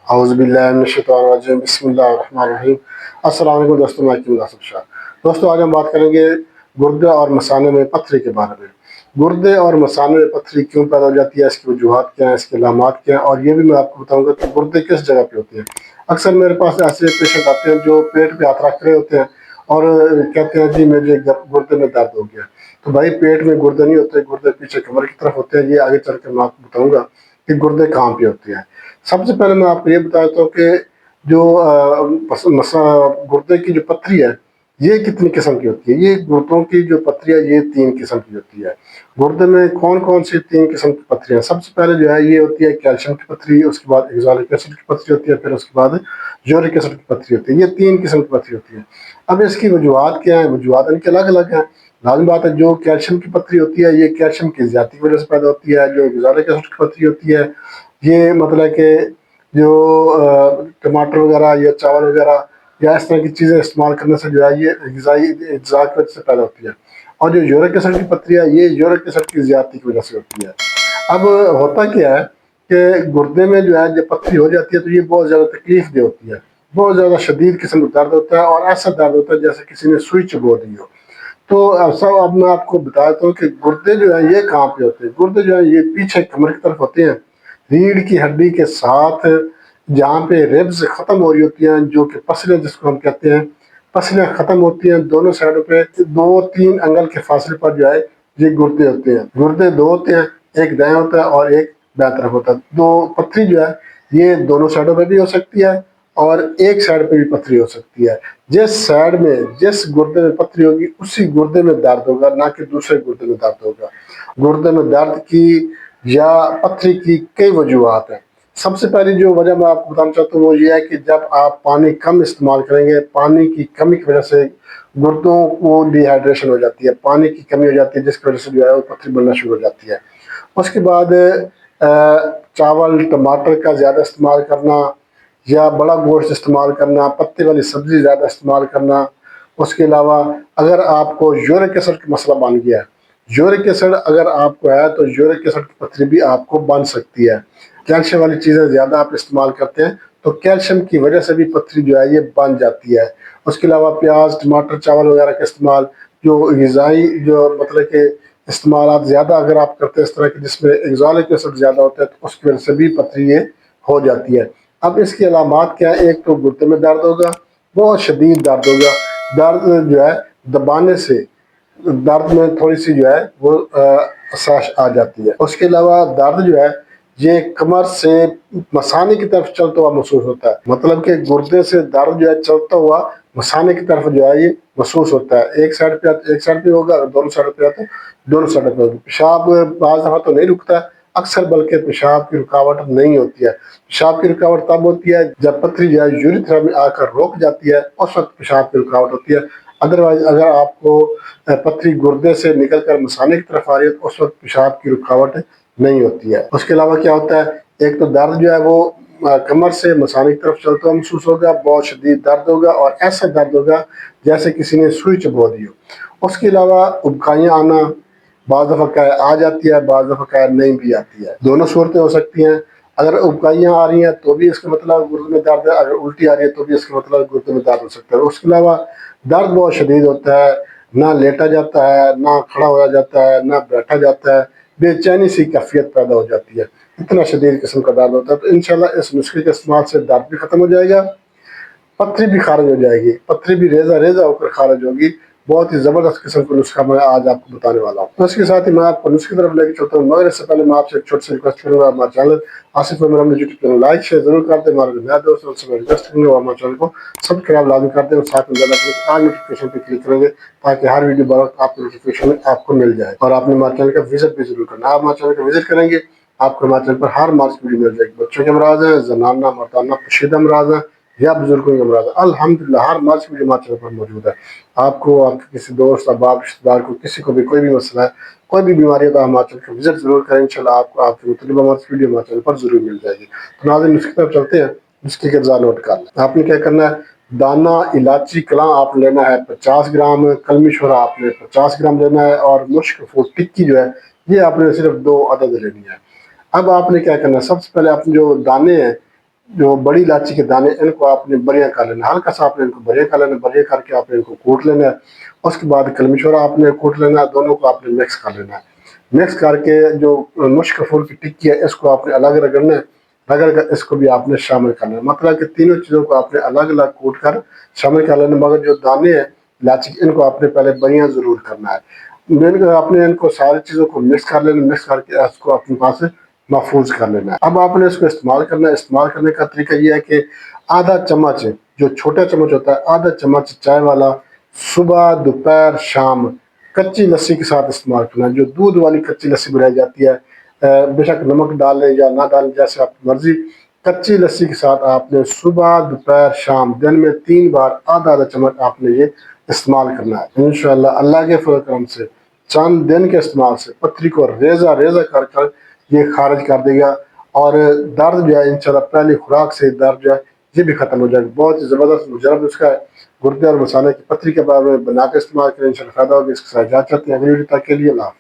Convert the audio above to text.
औज़ुबिल्लाहि बिस्मिल्लाहिर्रहमानिर्रहीम। अस्सलाम वालेकुम दोस्तों, मैं हकीम नासिर शाह। दोस्तों, आज हम बात करेंगे गुर्दे और मसाने में पत्थरी के बारे में। गुर्दे और मसाने में पत्थरी क्यों पैदा हो जाती है, इसकी वजूहात क्या हैं, इसके अलामात क्या हैं, और ये भी मैं आपको बताऊंगा कि गुर्दे किस जगह पे होते हैं। अक्सर मेरे पास ऐसे पेशेंट आते हैं जो पेट पे हाथ रख रहे होते हैं और कहते हैं जी मुझे गुर्दे में दर्द हो गया। तो भाई, पेट में गुर्दे नहीं होते, गुर्दे पीछे कमर की तरफ होते हैं। ये आगे चल कर मैं आपको बताऊंगा कि गुर्दे कहाँ पे होते हैं। सबसे पहले मैं आपको ये बता देता हूँ कि जो गुर्दे की जो पथरी है, ये कितनी किस्म की होती है। ये गुर्दों की जो पथरी है, ये 3 किस्म की होती है। गुर्दे में कौन कौन सी 3 किस्म की पथरी है? सबसे पहले जो है ये होती है कैल्शियम की पथरी, उसके बाद एक्सोलिक एसिड की पथरी होती है, फिर उसके बाद यूरिक एसिड की पथरी होती है। ये 3 किस्म की पथरी होती है। अब इसकी वजूहत क्या है? वजूहत इनके अलग अलग हैं। लाजमी बात है, जो कैल्शियम की पथरी होती है ये कैल्शियम की ज़्यादती की वजह से पैदा होती है। जो एक्सोलिक एसिड की पथरी होती है, ये मतलब कि जो टमाटर वगैरह या चावल वगैरह या इस तरह की चीज़ें इस्तेमाल करने से जो है ये ग़िज़ाई अज्जा की वजह से पैदा होती है। और जो यूरिक एसिड की पथरी है, ये यूरिक एसिड की ज़्यादती की वजह से होती है। अब होता क्या है कि गुर्दे में जो है जब पथरी हो जाती है तो ये बहुत ज़्यादा तकलीफ दे होती है। बहुत ज़्यादा शदीद किस्म का दर्द होता है और ऐसा दर्द होता है जैसे किसी ने सुई चुभो दी हो। तो अब मैं आपको बताता हूँ कि गुर्दे जो है ये कहाँ पे होते हैं। गुर्दे जो है ये पीछे कमर की तरफ होते हैं, रीढ़ की हड्डी के साथ, जहाँ पे रिब्स खत्म हो रही होती हैं, जो कि पसलियाँ जिसको हम कहते हैं, पसलियाँ खत्म होती हैं दोनों साइडों पे 2-3 अंगल के फासले पर जो है ये गुर्दे होते हैं। गुर्दे 2 होते हैं, एक दाएं होता है और एक बाएं तरफ होता है। तो पथरी जो है ये दोनों साइडों पे भी हो सकती है और एक साइड पे भी पथरी हो सकती है। जिस साइड में जिस गुर्दे में पथरी होगी उसी गुर्दे में दर्द होगा, ना कि दूसरे गुर्दे में दर्द होगा। गुर्दे में दर्द की या पथरी की कई वजूहत हैं। सबसे पहली जो वजह मैं आपको बताना चाहता हूँ वो ये है कि जब आप पानी कम इस्तेमाल करेंगे, पानी की कमी की वजह से गुर्दों को डिहाइड्रेशन हो जाती है, पानी की कमी हो जाती है, जिसकी वजह से जो है वो पथरी बनना शुरू हो जाती है। उसके बाद चावल टमाटर का ज़्यादा इस्तेमाल करना या बड़ा गोश्त इस्तेमाल करना, पत्ते वाली सब्ज़ी ज़्यादा इस्तेमाल करना। उसके अलावा अगर आपको यूरिक एसिड का मसला बन गया है, यूरिक एसिड अगर आपको है तो यूरिक एसिड की पथरी भी आपको बन सकती है। कैल्शियम वाली चीज़ें ज़्यादा आप इस्तेमाल करते हैं तो कैल्शियम की वजह से भी पथरी जो है ये बन जाती है। उसके अलावा प्याज टमाटर चावल वगैरह का इस्तेमाल, जो ग़िज़ाई जो मतलब कि इस्तेमाल आप ज़्यादा अगर आप करते हैं इस तरह के जिसमें एक्सोलिक एसिड ज़्यादा होता है तो उसकी वजह से भी पथरी ये हो जाती है। अब इसकी अलामात क्या है? एक तो गुर्दे में दर्द होगा, बहुत शदीद दर्द होगा। दर्द जो है दबाने से दर्द में थोड़ी सी जो है वो साश आ जाती है। उसके अलावा दर्द जो है ये कमर से मसाने की तरफ चलता हुआ महसूस होता है। मतलब कि गुर्दे से दर्द जो है चलता हुआ मसाने की तरफ जो है ये महसूस होता है। एक साइड पे होगा, और दोनों साइड पे आता है दोनों साइड पे होगा। पेशाब बाज़ दफ़ा तो नहीं रुकता है, अक्सर बल्कि पेशाब की रुकावट नहीं होती है। पेशाब की रुकावट तब होती है जब पथरी जो है यूरिथ्रा में आकर रुक जाती है, उस वक्त पेशाब की रुकावट होती है। अदरवाइज अगर आपको पथरी गुर्दे से निकल कर मसाने की तरफ आ रही है तो उस वक्त पेशाब की रुकावट नहीं होती है। उसके अलावा क्या होता है, एक तो दर्द जो है वो कमर से मसाने की तरफ चलता हुआ महसूस होगा, बहुत शदीद दर्द होगा और ऐसा दर्द होगा जैसे किसी ने सुई चुभो दी हो। उसके अलावा उबकाइयाँ आना, बाज़ दफ़ा क्या आ जाती है, बाज़ दफ़ा क्या नहीं भी आती है। दोनों सूरतें हो सकती हैं। अगर उबकाइयाँ आ रही हैं तो भी इसका मतलब गुर्दे में दर्द है, अगर उल्टी आ रही है तो भी इसका मतलब गुर्दे में दर्द हो सकता है। उसके अलावा दर्द बहुत शदीद होता है, ना लेटा जाता है, ना खड़ा होया जाता है, ना बैठा जाता है, बेचैनी सी कैफियत पैदा हो जाती है। इतना शदीद किस्म का दर्द होता है। तो इंशाल्लाह इस नुस्खे के इस्तेमाल से दर्द भी ख़त्म हो जाएगा, पथरी भी खारिज हो जाएगी, पथरी भी रेजा रेजा होकर खारिज होगी। बहुत ही ज़बरदस्त किस्म का नुस्खा मैं आज आपको बताने वाला हूँ। तो इसके साथ ही मैं आपको नुस्खे की तरफ लेके चलता हूँ, मगर इससे पहले मैं आपसे एक छोटी सी रिक्वेस्ट करूँगा। हमारे चैनल आसिफ मेरा यूट्यूब चैनल लाइक शेयर जरूर कर दें। हमारे नया दोस्त उनसे मैं रिक्वेस्ट करूँगा हमारे चैनल को सब्सक्राइब लाजमी कर दें और साथ में ज़्यादा आज नोटिफिकेशन पर क्लिक करेंगे ताकि हर वीडियो बर वक्त आपको नोटिफिकेशन आपको मिल जाए। और आपने हमारे चैनल का विजिट भी जरूर करना। आप हमारे चैनल का विजिट करेंगे, आपको हमारे चैनल पर हर मार्च वीडियो मिल जाएगी। बच्चों के अमराज हैं, जनाना मर्दाना पोशीदा अमराज हैं या बुजुर्गों के अमराज, अल्हम्दुलिल्लाह हर मार्च वीडियो हमारे चैनल पर मौजूद है। आपको आपके किसी दोस्त अहबाब रिश्तेदार को किसी को भी कोई भी मसला है, कोई भी बीमारी है तो हमारे चैनल का विजिट जरूर करें। इंशाल्लाह आपको आपकी मुतलबा मार्च वीडियो हमारे चैनल पर जरूर मिल जाएगी। तो नाज़रीन नुस्खे की तरफ चलते हैं। नुस्खे के अज़ा नोट कर लें। आपने क्या करना है, दाना इलायची कलां आप लेना है 50 ग्राम, कलमी शोरा आपने 50 ग्राम लेना है और मुश्क फूट टिक्की जो है ये आपने सिर्फ 2 अदद लेनी है। अब आपने क्या करना है, सबसे पहले आपने जो दाने हैं جو بڑی इलायची کے دانے ان کو آپ نے بریاں کر لینا، ہلکا سا آپ نے ان کو بریاں کر لینا، بریاں کر کے آپ نے ان کو کوٹ لینا ہے، اس کے بعد کلمی چھوڑا آپ نے کوٹ لینا ہے، دونوں کو آپ نے مکس کر لینا ہے، مکس کر کے جو مشک پھول کی ٹکی ہے اس کو آپ نے الگ رگڑنا ہے، رگڑ کر اس کو بھی آپ نے شامل کرنا ہے، مطلب کہ تینوں چیزوں کو آپ نے الگ الگ کوٹ کر شامل کر لینا، مگر جو دانے ہیں इलायची ان کو آپ نے پہلے بریاں ضرور کرنا ہے، آپ نے ان کو ساری چیزوں کو مکس کر لینا، مکس کر کے اس کو اپنے پاس محفوظ کر لینا ہے۔ اب آپ نے اس کو استعمال کرنا ہے، استعمال کرنے کا طریقہ یہ ہے کہ آدھا چمچ جو چھوٹا چمچ ہوتا ہے، آدھا چمچ چائے والا صبح دوپہر شام کچی لسی کے ساتھ استعمال کرنا ہے، جو دودھ والی کچی لسی بنائی جاتی ہے، بے شک نمک ڈال لیں یا نہ ڈالیں جیسے آپ کی مرضی، کچی لسی کے ساتھ آپ نے صبح دوپہر شام دن میں 3 بار آدھا آدھا چمچ آپ نے یہ استعمال کرنا ہے، انشاءاللہ اللہ کے فضل و کرم سے چند دن کے استعمال سے پتھری کو ریزہ ریزہ کر کر یہ خارج کر دے گا، اور درد جو ہے انشاءاللہ پہلی خوراک سے درد جو ہے یہ بھی ختم ہو جائے گا۔ بہت ہی زبردست مجرب نسخہ ہے، گردے اور مثانے کی پتھری کے بارے میں بنا کے استعمال کریں، انشاءاللہ فائدہ ہوگا۔ اس کے ساتھ اجازت چاہتے ہیں، اگلی ویڈیو تک کے لیے اللہ حافظ۔